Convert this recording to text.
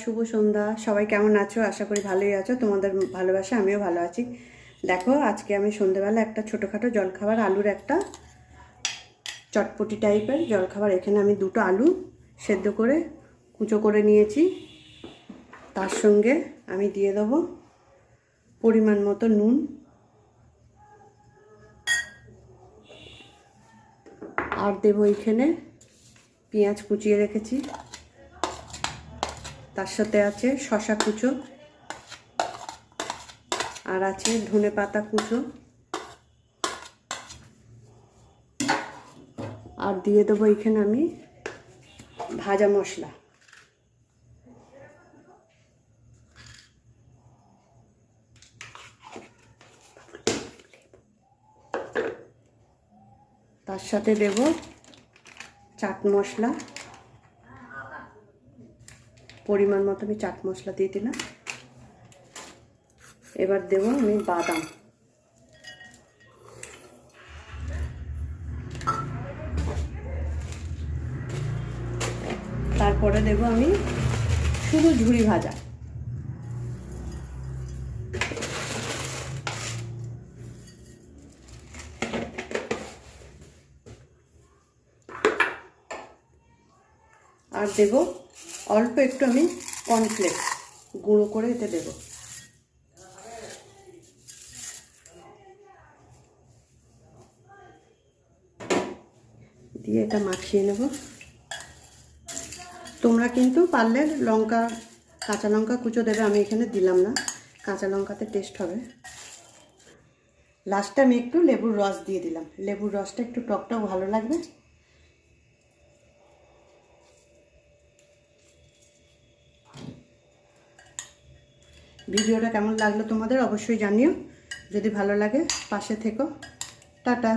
শুভ সন্ধ্যা। সবাই কেমন আছো? আশা করি ভালোই আছো। তোমাদের ভালোবাসা আমিও ভালো আছি। দেখো, আজকে আমি সন্ধ্যেবেলা একটা ছোটোখাটো জলখাবার, আলুর একটা চটপটি টাইপের জলখাবার। এখানে আমি দুটো আলু সেদ্ধ করে কুচো করে নিয়েছি। তার সঙ্গে আমি দিয়ে দেবো পরিমাণ মতো নুন, আর দেবো এখানে পেঁয়াজ কুচিয়ে রেখেছি, তার সাথে আছে শসা কুচো, আর আছে ধনে পাতা কুচো, আর দিয়ে দেবো এখানে আমি ভাজা মশলা। তার সাথে দেব চাট মশলা, পরিমাণ মতো আমি চাট মশলা দিয়ে দিলাম। এবার দেব আমি বাদাম, তারপরে দেব আমি শুধু ঝুরি ভাজা। আর দেব অল্প একটু আমি কর্নফ্লেক্স গুঁড়ো করে এতে দেব। দিয়ে এটা মাখিয়ে নেব। তোমরা কিন্তু পারলে লঙ্কা, কাঁচা লঙ্কা কুচো দেবে, আমি এখানে দিলাম না, কাঁচা লঙ্কাতে টেস্ট হবে। লাস্টে আমি একটু লেবুর রস দিয়ে দিলাম, লেবুর রসটা একটু টকটাও ভালো লাগবে। ভিডিওটা কেমন লাগলো তোমাদের অবশ্যই জানিও। যদি ভালো লাগে পাশে থেকো। টাটা।